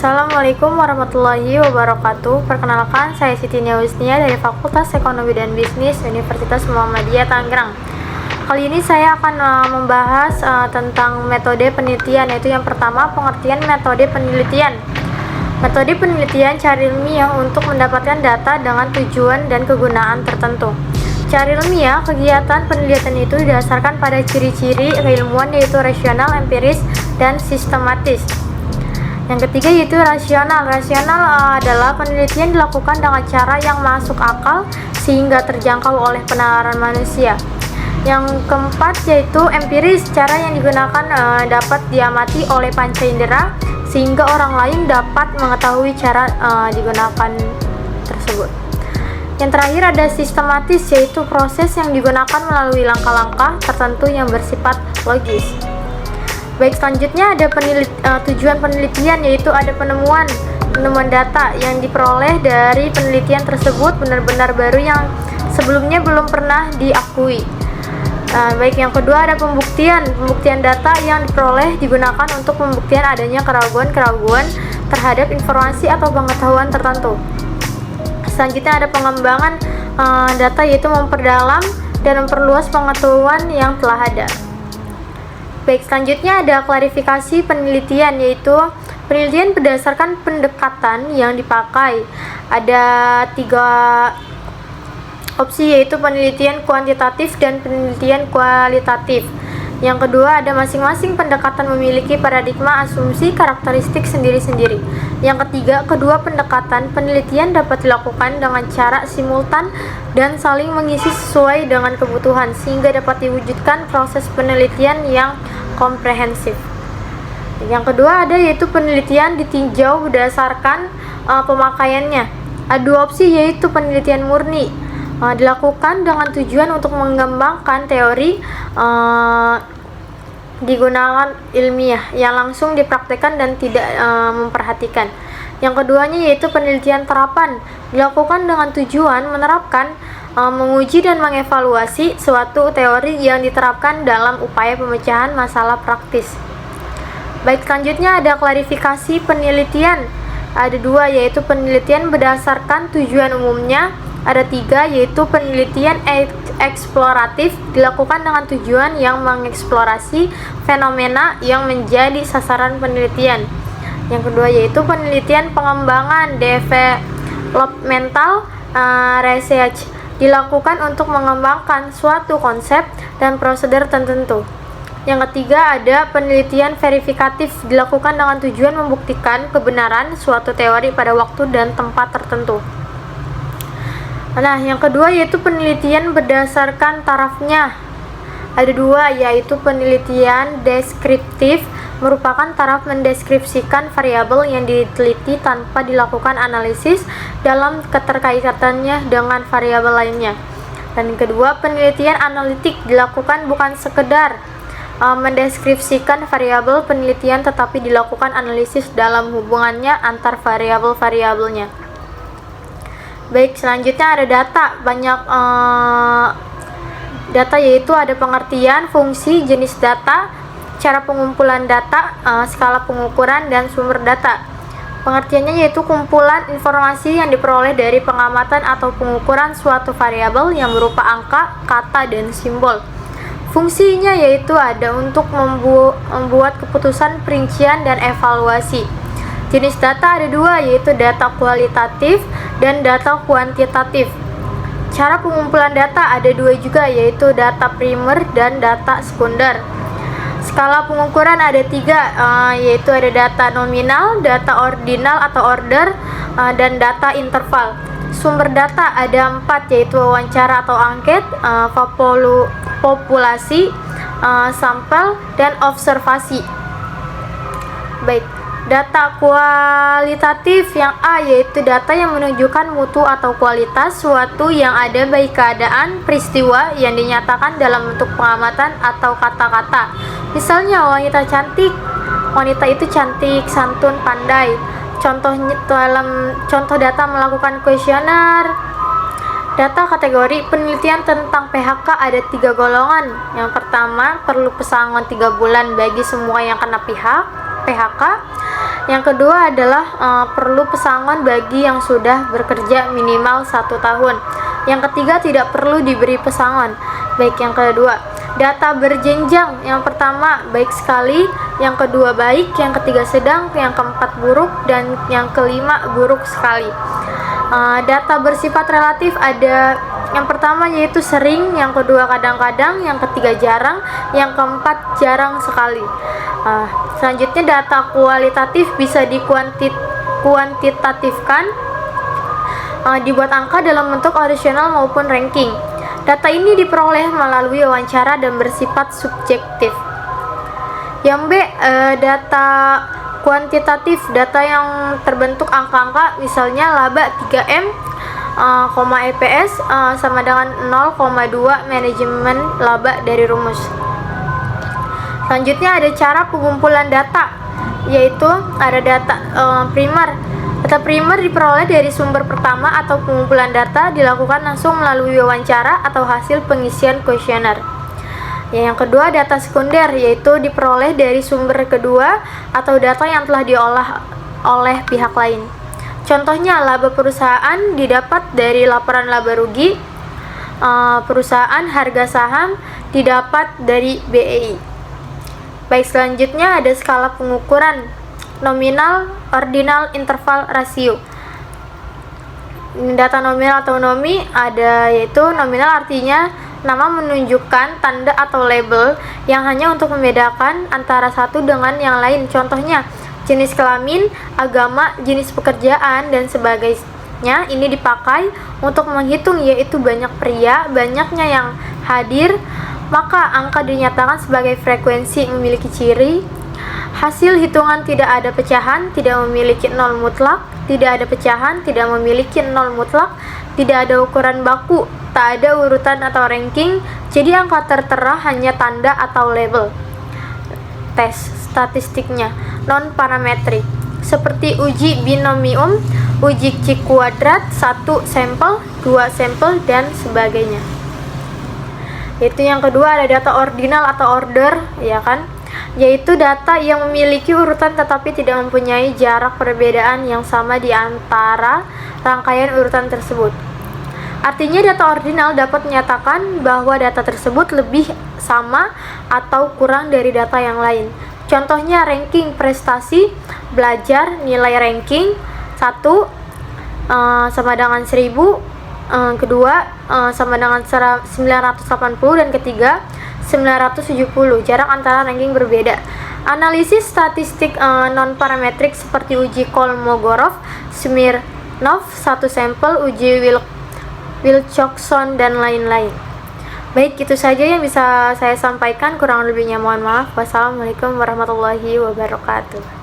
Assalamualaikum warahmatullahi wabarakatuh. Perkenalkan, saya Siti Niawisnia dari Fakultas Ekonomi dan Bisnis Universitas Muhammadiyah Tangerang. Kali ini saya akan membahas tentang metode penelitian, yaitu yang pertama, pengertian metode penelitian. Metode penelitian cara ilmiah untuk mendapatkan data dengan tujuan dan kegunaan tertentu. Cara ilmiah, kegiatan penelitian itu didasarkan pada ciri-ciri keilmuan, yaitu rasional, empiris, dan sistematis. Yang ketiga yaitu rasional. Rasional adalah penelitian dilakukan dengan cara yang masuk akal sehingga terjangkau oleh penalaran manusia. Yang keempat yaitu empiris. Cara yang digunakan dapat diamati oleh panca indera sehingga orang lain dapat mengetahui cara digunakan tersebut. Yang terakhir ada sistematis, yaitu proses yang digunakan melalui langkah-langkah tertentu yang bersifat logis. Baik, selanjutnya ada tujuan penelitian, yaitu ada penemuan data yang diperoleh dari penelitian tersebut benar-benar baru yang sebelumnya belum pernah diakui. Baik, yang kedua ada pembuktian data yang diperoleh digunakan untuk pembuktian adanya keraguan-keraguan terhadap informasi atau pengetahuan tertentu. Selanjutnya ada pengembangan data, yaitu memperdalam dan memperluas pengetahuan yang telah ada. Baik, selanjutnya ada klarifikasi penelitian, yaitu penelitian berdasarkan pendekatan yang dipakai. Ada 3 opsi, yaitu penelitian kuantitatif dan penelitian kualitatif. Yang kedua ada masing-masing pendekatan memiliki paradigma, asumsi, karakteristik sendiri-sendiri. Yang ketiga, kedua pendekatan penelitian dapat dilakukan dengan cara simultan dan saling mengisi sesuai dengan kebutuhan sehingga dapat diwujudkan proses penelitian yang komprehensif. Yang kedua ada yaitu penelitian ditinjau berdasarkan pemakaiannya. Ada 2 opsi, yaitu penelitian murni, dilakukan dengan tujuan untuk mengembangkan teori digunakan ilmiah yang langsung dipraktikkan dan tidak memperhatikan. Yang keduanya yaitu penelitian terapan, dilakukan dengan tujuan menerapkan, menguji dan mengevaluasi suatu teori yang diterapkan dalam upaya pemecahan masalah praktis. Baik, selanjutnya ada klarifikasi penelitian. Ada 2, yaitu penelitian berdasarkan tujuan umumnya. Ada 3, yaitu penelitian eksploratif, dilakukan dengan tujuan yang mengeksplorasi fenomena yang menjadi sasaran penelitian. Yang kedua yaitu penelitian pengembangan, developmental research, dilakukan untuk mengembangkan suatu konsep dan prosedur tertentu. Yang ketiga ada penelitian verifikatif, dilakukan dengan tujuan membuktikan kebenaran suatu teori pada waktu dan tempat tertentu. Nah, yang kedua yaitu penelitian berdasarkan tarafnya. Ada 2, yaitu penelitian deskriptif, merupakan taraf mendeskripsikan variabel yang diteliti tanpa dilakukan analisis dalam keterkaitannya dengan variabel lainnya. Dan yang kedua, penelitian analitik, dilakukan bukan sekedar mendeskripsikan variabel penelitian tetapi dilakukan analisis dalam hubungannya antar variabel-variabelnya. Baik, selanjutnya ada data. Banyak data, yaitu ada pengertian, fungsi, jenis data, cara pengumpulan data, skala pengukuran, dan sumber data. Pengertiannya yaitu kumpulan informasi yang diperoleh dari pengamatan atau pengukuran suatu variabel yang berupa angka, kata, dan simbol. Fungsinya yaitu ada untuk membuat keputusan, perincian, dan evaluasi. Jenis data ada 2, yaitu data kualitatif dan data kuantitatif. Cara pengumpulan data ada 2 juga, yaitu data primer dan data sekunder. Skala pengukuran ada 3, yaitu ada data nominal, data ordinal atau order, dan data interval. Sumber data ada 4, yaitu wawancara atau angket, populasi, sampel, dan observasi. Baik, data kualitatif yang A yaitu data yang menunjukkan mutu atau kualitas suatu yang ada, baik keadaan, peristiwa yang dinyatakan dalam bentuk pengamatan atau kata-kata. Misalnya wanita cantik, wanita itu cantik, santun, pandai. Contoh data melakukan kuesioner. Data kategori penelitian tentang PHK ada 3 golongan. Yang pertama, perlu pesangon 3 bulan bagi semua yang kena PHK. Yang kedua adalah perlu pesangon bagi yang sudah bekerja minimal 1 tahun. Yang ketiga, tidak perlu diberi pesangon. Baik, yang kedua, data berjenjang. Yang pertama baik sekali, yang kedua baik, yang ketiga sedang, yang keempat buruk, dan yang kelima buruk sekali. Data bersifat relatif ada yang pertama yaitu sering, yang kedua kadang-kadang, yang ketiga jarang, yang keempat jarang sekali. Selanjutnya data kualitatif bisa kuantitatifkan, dibuat angka dalam bentuk original maupun ranking. Data ini diperoleh melalui wawancara dan bersifat subjektif. Yang B, data kuantitatif, data yang terbentuk angka-angka, misalnya laba 3M, EPS sama dengan 0,2 manajemen laba dari rumus. Selanjutnya ada cara pengumpulan data, yaitu ada data primer. Data primer diperoleh dari sumber pertama atau pengumpulan data dilakukan langsung melalui wawancara atau hasil pengisian kuesioner. Yang kedua, data sekunder, yaitu diperoleh dari sumber kedua atau data yang telah diolah oleh pihak lain. Contohnya, laba perusahaan didapat dari laporan laba rugi perusahaan, harga saham didapat dari BEI. Baik, selanjutnya ada skala pengukuran, nominal, ordinal, interval, rasio. Data nominal atau nomi ada, yaitu nominal artinya nama menunjukkan tanda atau label yang hanya untuk membedakan antara satu dengan yang lain. Contohnya, jenis kelamin, agama, jenis pekerjaan, dan sebagainya. Ini dipakai untuk menghitung, yaitu banyak pria, banyaknya yang hadir. Maka angka dinyatakan sebagai frekuensi memiliki ciri. Hasil hitungan tidak ada pecahan, tidak memiliki nol mutlak. Tidak ada pecahan, tidak memiliki nol mutlak. Tidak ada ukuran baku, tak ada urutan atau ranking. Jadi angka tertera hanya tanda atau label. Tes statistiknya non parametrik, seperti uji binomium, uji C kuadrat, 1 sampel, 2 sampel, dan sebagainya. Itu yang kedua ada data ordinal atau order, ya kan? Yaitu data yang memiliki urutan tetapi tidak mempunyai jarak perbedaan yang sama di antara rangkaian urutan tersebut. Artinya data ordinal dapat menyatakan bahwa data tersebut lebih sama atau kurang dari data yang lain. Contohnya ranking prestasi belajar, nilai ranking 1 sama dengan 1000, kedua sama dengan 980, dan ketiga 970. Jarak antara ranking berbeda. Analisis statistik non-parametrik seperti uji Kolmogorov, Smirnov, 1 sampel, uji Wilcoxon, dan lain-lain. Baik, itu saja yang bisa saya sampaikan. Kurang lebihnya mohon maaf. Wassalamualaikum warahmatullahi wabarakatuh.